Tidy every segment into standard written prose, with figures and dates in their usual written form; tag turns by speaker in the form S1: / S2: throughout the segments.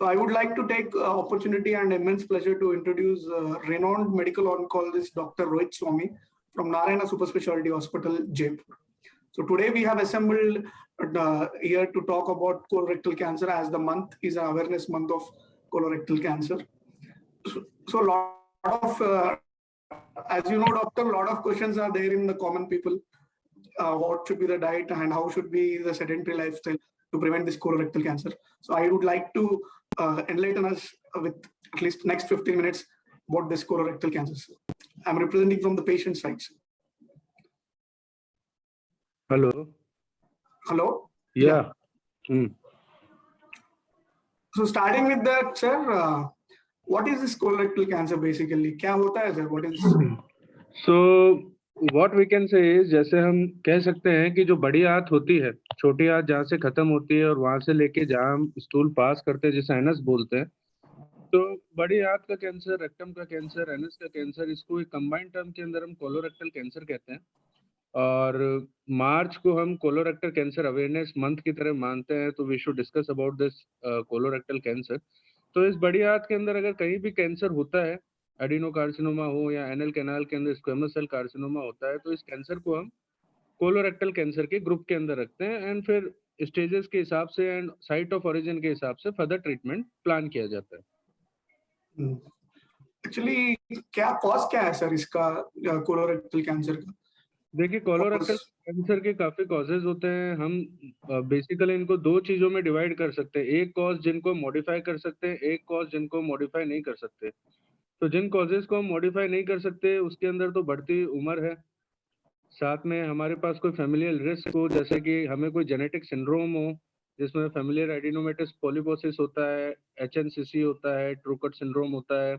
S1: So I would like to take opportunity and immense pleasure to introduce renowned medical oncologist Dr. Rohit Swami from Narayana Super Specialty Hospital, Jaipur. So today we have assembled here to talk about colorectal cancer, as the month is an awareness month of colorectal cancer. So a lot of, as you know, doctor, a lot of questions are there in the common people. What should be the diet and how should be the sedentary lifestyle to prevent this colorectal cancer? So I would like to enlighten us with at least next 15 minutes about this colorectal cancer. I'm representing from the patient side.
S2: Hello.
S1: Hello.
S2: Yeah.
S1: So starting with that, sir, what is this colorectal cancer basically? क्या होता है sir? What is?
S2: So what we can say is, जैसे हम कह सकते हैं कि जो बड़ी आंत होती है, छोटी आंत जहाँ से खत्म होती है और वहां से लेके जहाँ हम स्टूल पास करते हैं, जिसे एनस बोलते हैं, तो बड़ी आंत का कैंसर, रेक्टम का कैंसर, एनस का कैंसर, इसको एक कंबाइंड टर्म के अंदर हम कोलोरेक्टल कैंसर कहते हैं। और मार्च को हम कोलोरेक्टल कैंसर अवेयरनेस मंथ की तरह मानते हैं, तो we should discuss about this colorectal cancer. तो इस बड़ी आंत के अंदर अगर कहीं भी कैंसर होता है, एडिनोकार्सिनोमा हो या एनल कैनाल के अंदर स्क्वेमस सेल कार्सिनोमा होता है, तो इस कैंसर को हम कोलोरेक्टल कैंसर के ग्रुप के अंदर रखते हैं एंड फिर स्टेजेस के हिसाब से एंड साइट ऑफ ओरिजिन के हिसाब से फर्दर ट्रीटमेंट प्लान किया जाता है।
S1: एक्चुअली क्या कॉज क्या है सर इसका कोलोरेक्टल कैंसर का?
S2: देखिए, कोलोरेक्टल कैंसर के काफी कॉजेज होते हैं। हम बेसिकली इनको दो चीजों में डिवाइड कर सकते हैं। एक कॉज जिनको मॉडिफाई कर सकते हैं, एक कॉज जिनको मॉडिफाई नहीं कर सकते। तो जिन कॉजेज को हम मॉडिफाई नहीं कर सकते, उसके अंदर तो बढ़ती उम्र है, साथ में हमारे पास कोई फैमिलियल रिस्क हो, जैसे कि हमें कोई जेनेटिक सिंड्रोम हो जिसमें फैमिलियर एडिनोमेटस पॉलीपोसिस होता है, HNCC होता है, ट्रूकट सिंड्रोम होता है,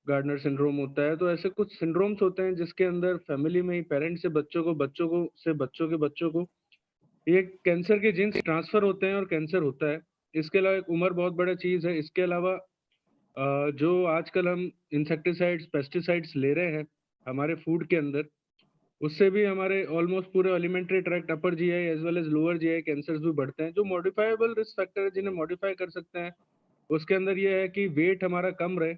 S2: गार्डनर सिंड्रोम होता है। तो ऐसे कुछ सिंड्रोम्स होते हैं जिसके अंदर फैमिली में ही पेरेंट से बच्चों को, बच्चों को से बच्चों के बच्चों को ये कैंसर के जीन्स ट्रांसफर होते हैं और कैंसर होता है। इसके अलावा एक उम्र बहुत बड़ा चीज है। इसके अलावा जो आजकल हम इंसेक्टिसाइड्स, पेस्टिसाइड्स ले रहे हैं हमारे फूड के अंदर, उससे भी हमारे ऑलमोस्ट पूरे alimentary tract, upper GI as well as lower GI cancers भी बढ़ते हैं। जो मॉडिफाइबल रिस्क फैक्टर है जिन्हें मॉडिफाई कर सकते हैं, उसके अंदर ये है कि वेट हमारा कम रहे,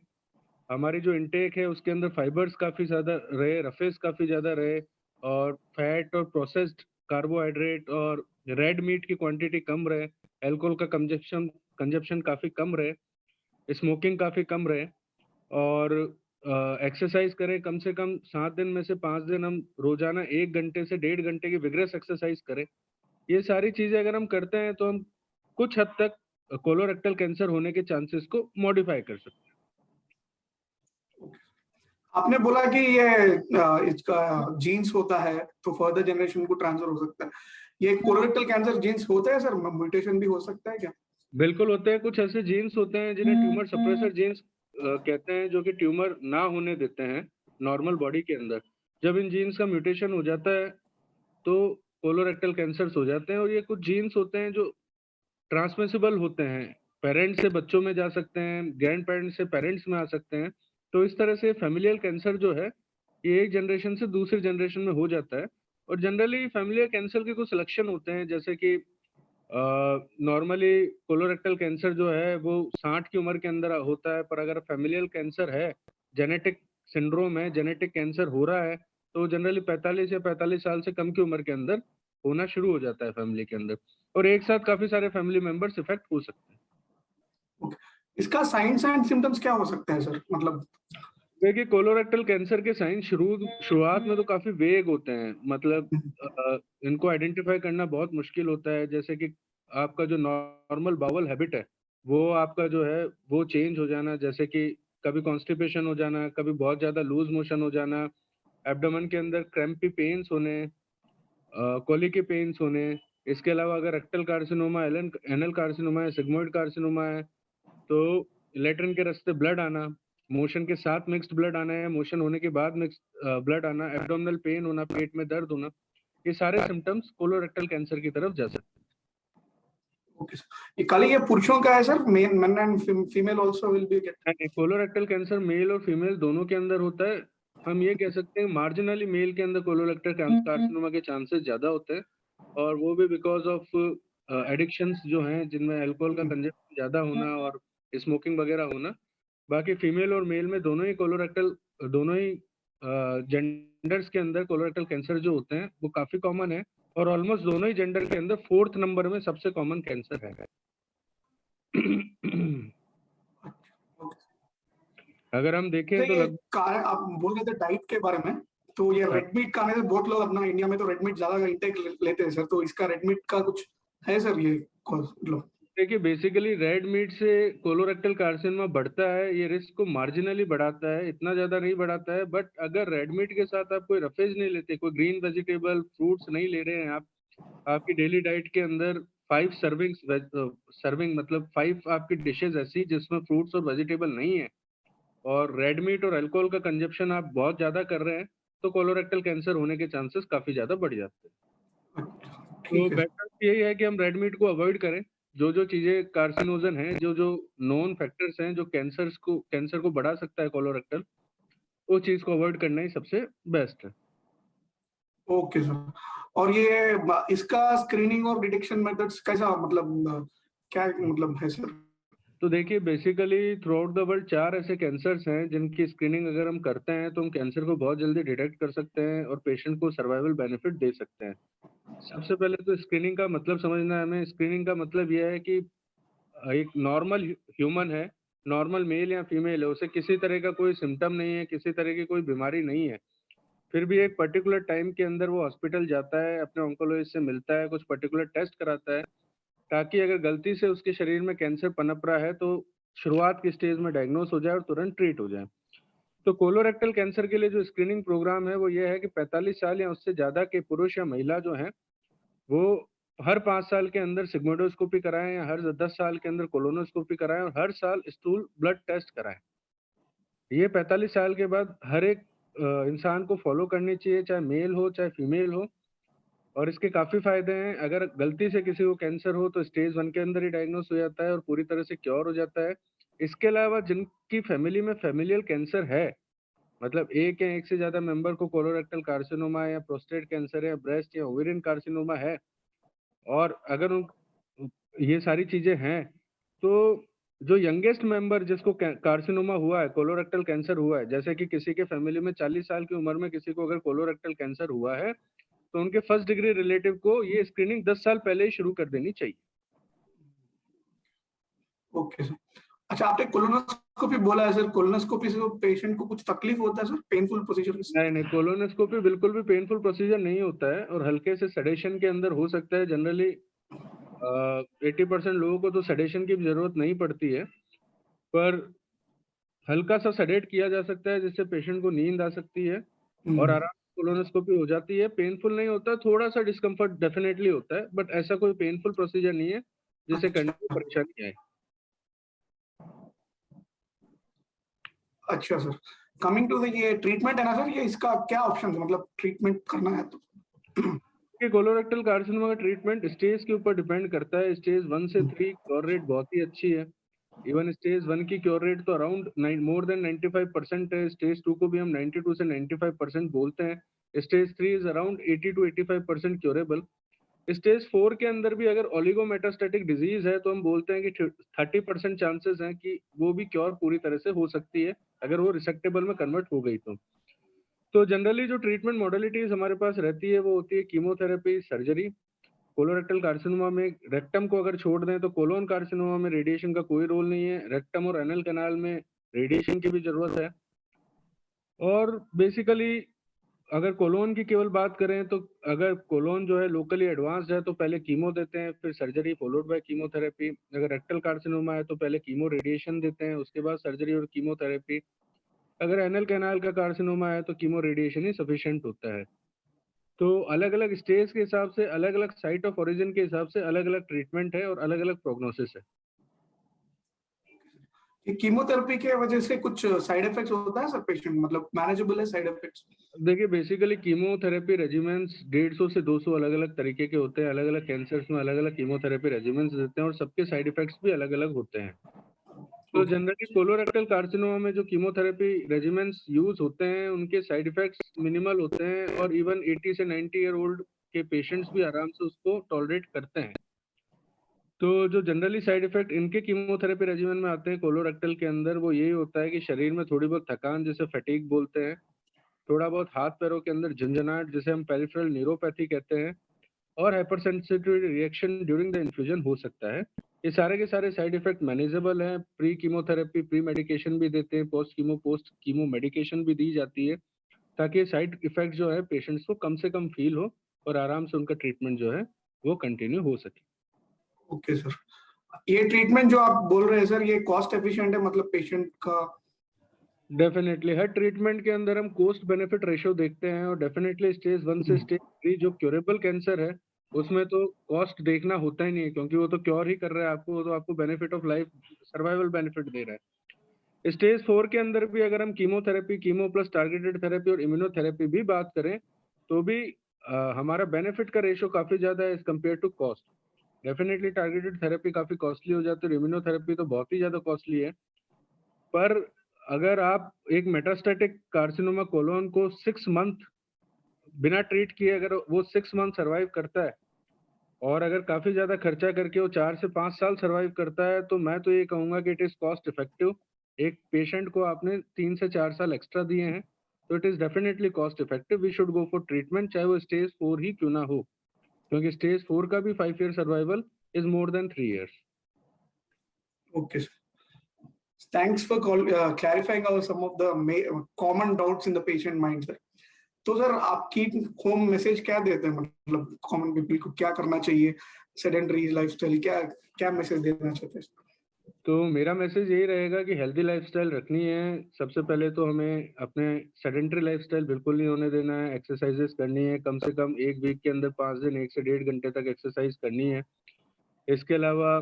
S2: हमारी जो इंटेक है उसके अंदर फाइबर्स काफ़ी ज़्यादा रहे, रफेज काफ़ी ज़्यादा रहे, और फैट और प्रोसेस्ड कार्बोहाइड्रेट और रेड मीट की क्वांटिटी कम रहे, अल्कोहल का कंजप्शन काफ़ी कम रहे, स्मोकिंग काफ़ी कम रहे, और एक्सरसाइज करें। कम से कम 7 दिन में से 5 दिन हम रोजाना 1 घंटे से 1.5 घंटे की विग्रेस एक्सरसाइज करें। ये सारी चीज़ें अगर हम करते हैं तो हम कुछ हद तक कोलोरेक्टल कैंसर होने के चांसेस को मॉडिफाई कर सकते हैं।
S1: आपने बोला कि ये इसका जीन्स होता है तो फर्दर जनरेशन को ट्रांसफर हो सकता है। ये कोलोरेक्टल कैंसर जीन्स होता है सर? म्यूटेशन भी हो सकता है क्या?
S2: बिल्कुल होते हैं। कुछ ऐसे जीन्स होते हैं जिन्हें ट्यूमर सप्रेसर जीन्स कहते हैं, जो कि ट्यूमर ना होने देते हैं नॉर्मल बॉडी के अंदर। जब इन जीन्स का म्यूटेशन हो जाता है तो कोलोरेक्टल कैंसर्स हो जाते हैं। और ये कुछ जीन्स होते हैं जो ट्रांसमिसिबल होते हैं, पेरेंट्स से बच्चों में जा सकते हैं, ग्रैंड पेरेंट्स से पेरेंट्स में आ सकते हैं। तो इस तरह से फैमिलियल कैंसर जो है, ये एक जनरेशन से दूसरी जनरेशन में हो जाता है। और जनरली फैमिलियल कैंसर के कुछ लक्षण होते हैं, जैसे कि नॉर्मली कोलोरेक्टल कैंसर जो है वो 60 की उम्र के अंदर होता है, पर अगर फैमिलियल कैंसर है, जेनेटिक सिंड्रोम है, जेनेटिक कैंसर हो रहा है, तो जनरली 45 या 45 साल से कम की उम्र के अंदर होना शुरू हो जाता है फैमिली के अंदर, और एक साथ काफी सारे फैमिली मेंबर्स इफेक्ट हो सकते हैं।
S1: इसका साइंस एंड सिम्टम्स क्या हो सकते हैं सर? मतलब
S2: देखिए, कोलोरेक्टल कैंसर के साइन शुरुआत में तो काफी वेग होते हैं। मतलब इनको आइडेंटिफाई करना बहुत मुश्किल होता है। जैसे कि आपका जो नॉर्मल बाउल हैबिट है, वो आपका जो है वो चेंज हो जाना, जैसे कि कभी कॉन्स्टिपेशन हो जाना, कभी बहुत ज्यादा लूज मोशन हो जाना, एब्डोमेन के अंदर क्रैम्पी पेन्स होने, कोलिकी पेन्स होने। इसके अलावा अगर रेक्टल कार्सिनोमा, एनल कार्सिनोमा है, सिग्मोइड कार्सिनोमा है, तो लेट्रिन के रास्ते ब्लड आना, मोशन के साथ मिक्स्ड ब्लड आना है, मोशन होने के बाद मिक्स्ड ब्लड आना, एब्डोमिनल पेन होना, पेट में दर्द होना, ये सारे सिम्टम्स कोलोरेक्टल कैंसर की तरफ जा सकते हैं।
S1: ओके, खाली ये पुरुषों का है sir? Men and female also will be get?
S2: Colorectal cancer male और फीमेल दोनों के अंदर होता है। हम ये कह सकते हैं मार्जिनली मेल के अंदर कोलोरेक्टल कार्सिनोमा के चांसेस ज्यादा होते हैं, और वो भी बिकॉज ऑफ एडिक्शंस जो हैं जिनमें अल्कोहल का कंजप्शन ज़्यादा होना और स्मोकिंग वगैरह होना। बाकी फीमेल और मेल में दोनों ही जेंडर्स के अंदर कोलोरेक्टल कैंसर जो होते हैं वो काफ़ी कॉमन है और ऑलमोस्ट दोनों ही जेंडर के अंदर 4th नंबर में सबसे कॉमन कैंसर है। अगर हम देखें
S1: तो
S2: तो
S1: ये आप बोल रहे थे डाइट के बारे में, तो ये
S2: हाँ।
S1: रेड मीट खाने से बहुत लोग अपना इंडिया में तो रेड मीट ज्यादा इंटेक लेते हैं सर, तो इसका रेड मीट का कुछ है सर ये मतलब?
S2: देखिए बेसिकली रेड मीट से कोलोरेक्टल कार्सिनोमा बढ़ता है, ये रिस्क को मार्जिनली बढ़ाता है, इतना ज़्यादा नहीं बढ़ाता है। बट अगर रेड मीट के साथ आप कोई रफेज नहीं लेते, कोई ग्रीन वेजिटेबल, फ्रूट्स नहीं ले रहे हैं आप, आपकी डेली डाइट के अंदर 5 सर्विंग मतलब 5 आपकी डिशेज़ ऐसी जिसमें फ्रूट्स और वेजिटेबल नहीं है और रेड मीट और अल्कोहल का कंजप्शन आप बहुत ज़्यादा कर रहे हैं, तो कोलोरेक्टल कैंसर होने के चांसेस काफ़ी ज़्यादा बढ़ जाते हैं। तो
S1: ठीक है।
S2: बेटर यही है कि हम रेड मीट को अवॉइड करें। जो चीज़ें कार्सिनोजन हैं, जो नोन फैक्टर्स हैं, जो कैंसर को बढ़ा सकता है कोलोरेक्टल, वो चीज़ को अवॉइड करना ही सबसे बेस्ट है।
S1: Okay sir. और ये इसका स्क्रीनिंग और डिटेक्शन मेथड्स कैसा, मतलब क्या मतलब है सर?
S2: तो देखिए basically through out the world 4 ऐसे कैंसर्स हैं जिनकी स्क्रीनिंग अगर हम करते हैं तो हम कैंसर को बहुत जल्दी डिटेक्ट कर सकते हैं और पेशेंट को सर्वाइवल बेनिफिट दे सकते हैं। सबसे पहले तो स्क्रीनिंग का मतलब समझना है हमें। स्क्रीनिंग का मतलब ये है कि एक नॉर्मल ह्यूमन है, नॉर्मल मेल या फीमेल है, उसे किसी तरह का कोई सिम्पटम नहीं है, किसी तरह की कोई बीमारी नहीं है। फिर भी एक पर्टिकुलर टाइम के अंदर वो हॉस्पिटल जाता है, अपने ऑन्कोलॉजिस्ट से मिलता है, कुछ पर्टिकुलर टेस्ट कराता है, ताकि अगर गलती से उसके शरीर में कैंसर पनप रहा है तो शुरुआत की स्टेज में डायग्नोस हो जाए और तुरंत ट्रीट हो जाए। तो कोलोरेक्टल कैंसर के लिए जो स्क्रीनिंग प्रोग्राम है वो ये है कि 45 साल या उससे ज़्यादा के पुरुष या महिला जो हैं, वो हर 5 साल के अंदर सिग्मोइडोस्कोपी कराएँ या हर 10 साल के अंदर कोलोनोस्कोपी कराएँ और हर साल स्टूल ब्लड टेस्ट कराएँ। ये 45 साल के बाद हर एक इंसान को फॉलो करनी चाहिए, चाहे मेल हो, चाहे फीमेल हो। और इसके काफ़ी फ़ायदे हैं। अगर गलती से किसी को कैंसर हो तो स्टेज 1 के अंदर ही डायग्नोस हो जाता है और पूरी तरह से क्योर हो जाता है। इसके अलावा जिनकी फैमिली में फ़ैमिलियल कैंसर है, मतलब एक या एक से ज़्यादा मेंबर को कोलोरेक्टल कार्सिनोमा या प्रोस्टेट कैंसर या ब्रेस्ट या ओवेरियन कार्सिनोमा है और अगर ये सारी चीज़ें हैं, तो जो यंगेस्ट मेंबर जिसको कार्सिनोमा हुआ है, कोलोरेक्टल कैंसर हुआ है, जैसे कि किसी के फैमिली में 40 साल की उम्र में किसी को अगर कोलोरेक्टल कैंसर हुआ है, तो उनके फर्स्ट डिग्री रिलेटिव को ये स्क्रीनिंग 10 साल पहले ही शुरू कर देनी चाहिए।
S1: Okay sir. अच्छा, आपने कोलोनोस्कोपी बोला है सर, कोलोनोस्कोपी से पेशेंट को कुछ तकलीफ होता है सर, पेनफुल प्रोसीजर?
S2: नहीं, कोलोनोस्कोपी बिल्कुल भी पेनफुल प्रोसीजर नहीं होता है और हल्के से सेडेशन के अंदर हो सकता है। जनरली 80% लोगों को तो सेडेशन की भी ज़रूरत नहीं पड़ती है, पर हल्का-सा सेडेट किया जा सकता है जिससे पेशेंट को नींद आ सकती है और आराम से कोलोनोस्कोपी हो जाती है। पेनफुल नहीं होता, थोड़ा-सा डिस्कम्फर्ट डेफिनिटली होता है, बट ऐसा कोई पेनफुल प्रोसीजर नहीं है, जिसे करने में
S1: अच्छा।
S2: परेशानी आए।
S1: अच्छा सर, कमिंग टू द ये ट्रीटमेंट है ना सर, ये इसका क्या ऑप्शन है, मतलब ट्रीटमेंट करना है तो?
S2: ये कोलोरेक्टल कार्सिनोमा का ट्रीटमेंट स्टेज के ऊपर डिपेंड करता है। स्टेज 1 से 3 क्योर रेट बहुत ही अच्छी है। इवन स्टेज 1 की क्योर रेट तो अराउंड मोर देन 95% है। स्टेज 2 को भी हम 92 से 95% बोलते हैं। Stage 3 is around 80 to 85% curable. Stage 4 के अंदर भी अगर ओलिगोमेटास्टैटिक डिजीज है तो हम बोलते हैं कि 30% चांसेस हैं कि वो भी क्योर पूरी तरह से हो सकती है, अगर वो रिसेक्टेबल में कन्वर्ट हो गई तो जनरली जो ट्रीटमेंट मॉडलिटीज हमारे पास रहती है वो होती है कीमोथेरेपी, सर्जरी। कोलोरेक्टल कार्सिनोमा में रेक्टम को अगर छोड़ दें तो कोलोन कार्सिनोमा में रेडिएशन का कोई रोल नहीं है। रेक्टम और एनल कैनाल में रेडिएशन की भी जरूरत है। और बेसिकली अगर कोलोन की केवल बात करें तो अगर कोलोन जो है लोकली एडवांस्ड है तो पहले कीमो देते हैं, फिर सर्जरी फॉलोड बाय कीमोथेरेपी। अगर रेक्टल कार्सिनोमा है तो पहले कीमो रेडिएशन देते हैं, उसके बाद सर्जरी और कीमोथेरेपी। अगर एनल कैनाल का कार्सिनोमा है तो कीमो रेडिएशन ही सफिशिएंट होता है। तो अलग-अलग स्टेज के हिसाब से, अलग-अलग साइट ऑफ ओरिजिन के हिसाब से अलग-अलग ट्रीटमेंट है और अलग-अलग प्रोग्नोसिस है।
S1: ये कीमोथेरेपी के वजह से कुछ साइड इफेक्ट्स होता है सर पेशेंट, मतलब मैनेजेबल है साइड इफेक्ट्स?
S2: देखिए बेसिकली कीमोथेरेपी रेजिमेंट्स 150 से 200 अलग-अलग तरीके के होते हैं। अलग-अलग कैंसर्स में अलग-अलग कीमोथेरेपी रेजिमेंट्स देते हैं और सबके साइड इफेक्ट्स भी अलग-अलग होते हैं। तो
S1: ओके।
S2: जनरली कोलोरेक्टल कार्सिनोमा में जो कीमोथेरेपी रेजिमेंट्स यूज होते हैं उनके साइड इफेक्ट्स मिनिमल होते हैं और इवन 80 से 90 ईयर ओल्ड के पेशेंट्स भी आराम से उसको टॉलरेट करते हैं। तो जो जनरली साइड इफेक्ट इनके कीमोथेरेपी रेजिमेन में आते हैं कोलोरेक्टल के अंदर, वो यही होता है कि शरीर में थोड़ी बहुत थकान, जिसे फैटीग बोलते हैं, थोड़ा बहुत हाथ पैरों के अंदर झंझनाहट, जिसे हम पेरिफेरल न्यूरोपैथी कहते हैं, और hyper sensitivity reaction during the infusion हो सकता है। ये सारे के सारे साइड इफेक्ट मैनेजेबल हैं। प्री कीमोथेरेपी, प्री मेडिकेशन भी देते हैं, पोस्ट कीमो मेडिकेशन भी दी जाती है, ताकि साइड इफेक्ट जो है पेशेंट्स को कम से कम फील हो और आराम से उनका ट्रीटमेंट जो है वो कंटिन्यू हो सके।
S1: ओके सर, ये ट्रीटमेंट जो आप बोल रहे हैं सर, ये कॉस्ट एफिशिएंट है, मतलब पेशेंट का?
S2: डेफिनेटली हर ट्रीटमेंट के अंदर हम कॉस्ट बेनिफिट रेशियो देखते हैं, और डेफिनेटली स्टेज 1 से स्टेज 3 जो क्योरेबल कैंसर है उसमें तो कॉस्ट देखना होता ही नहीं है, क्योंकि वो तो क्योर ही कर रहा है आपको, वो तो आपको benefit of life, survival benefit दे रहा है। स्टेज 4 के अंदर भी अगर हम chemotherapy, chemo plus targeted therapy और इम्यूनोथेरेपी भी बात करें, तो भी हमारा बेनिफिट का रेशियो काफी ज्यादा है as compare to cost. Definitely targeted therapy काफी कॉस्टली हो जाती है, इम्यूनोथेरेपी तो बहुत ही ज्यादा कॉस्टली है। पर अगर आप एक मेटास्टेटिक कार्सिनोमा कोलोन को 6 मंथ बिना ट्रीट किए अगर वो 6 मंथ सर्वाइव करता है, और अगर काफी ज्यादा खर्चा करके वो 4 से 5 साल सर्वाइव करता है, तो मैं तो ये कहूंगा कि इट इज कॉस्ट इफेक्टिव। एक पेशेंट को आपने 3 से 4 साल एक्स्ट्रा दिए हैं, तो it is definitely cost effective. We should go for treatment, चाहे वो स्टेज 4 ही क्यों ना हो, क्योंकि स्टेज 4 का भी 5 year survival is more than 3 years.
S1: Okay sir, thanks for clarifying some of the common doubts in the patient mind, sir. तो sir आपकी होम मैसेज क्या देते हैं, मतलब कॉमन पीपल को क्या करना चाहिए, सेडेंटरी लाइफस्टाइल, क्या क्या मैसेज देना चाहते हैं?
S2: तो मेरा मैसेज यही रहेगा कि हेल्दी लाइफस्टाइल रखनी है। सबसे पहले तो हमें अपने सेडेंटरी लाइफस्टाइल बिल्कुल नहीं होने देना है। एक्सरसाइजेस करनी है, कम से कम एक वीक के अंदर 5 दिन 1 से 1.5 घंटे तक एक्सरसाइज करनी है। इसके अलावा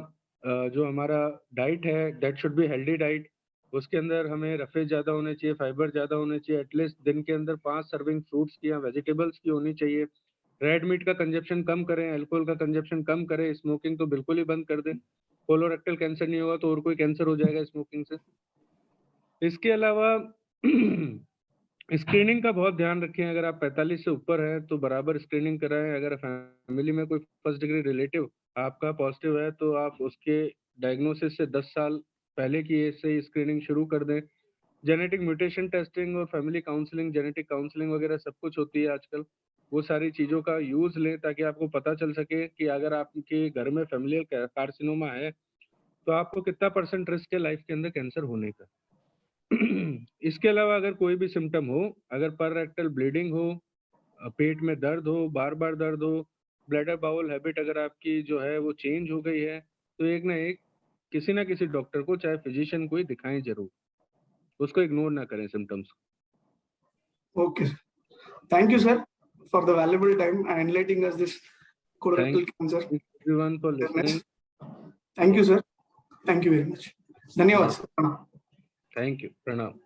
S2: जो हमारा डाइट है, that should be healthy diet. उसके अंदर हमें रफेज ज़्यादा होने चाहिए, फाइबर ज़्यादा होने चाहिए। एटलीस्ट दिन के अंदर 5 सर्विंग फ्रूट्स की या वेजिटेबल्स की होनी चाहिए। रेड मीट का कंजप्शन कम करें, अल्कोहल का कंजप्शन कम करें, स्मोकिंग तो बिल्कुल ही बंद कर दें। कोलोरेक्टल कैंसर नहीं होगा तो और कोई कैंसर हो जाएगा स्मोकिंग से। इसके अलावा स्क्रीनिंग का बहुत ध्यान रखें। अगर आप 45 से ऊपर हैं तो बराबर स्क्रीनिंग कराएं। अगर फैमिली में कोई फर्स्ट डिग्री रिलेटिव आपका पॉजिटिव है, तो आप उसके डायग्नोसिस से 10 साल पहले की एज से स्क्रीनिंग शुरू कर दें। जेनेटिक म्यूटेशन टेस्टिंग और फैमिली काउंसलिंग, जेनेटिक काउंसलिंग वगैरह सब कुछ होती है आजकल। वो सारी चीज़ों का यूज़ लें, ताकि आपको पता चल सके कि अगर आपके घर में फैमिलियल कार्सिनोमा है तो आपको कितना % रिस्क है लाइफ के अंदर कैंसर होने का। इसके अलावा अगर कोई भी सिम्टम हो, अगर पर रेक्टल ब्लीडिंग हो, पेट में दर्द हो, बार बार दर्द हो, ब्लैडर बाउल हैबिट अगर आपकी जो है वो चेंज हो गई है, तो एक ना एक किसी ना किसी डॉक्टर को, चाहे फिजिशियन को ही दिखाएं जरूर। उसको इग्नोर ना करें symptoms.
S1: Okay, sir. Thank you, sir, for the valuable time and enlightening us this colorectal cancer
S2: Thank everyone for listening.
S1: Thank you, sir. Thank you very much. धन्यवाद सर।
S2: Thank you. Pranam.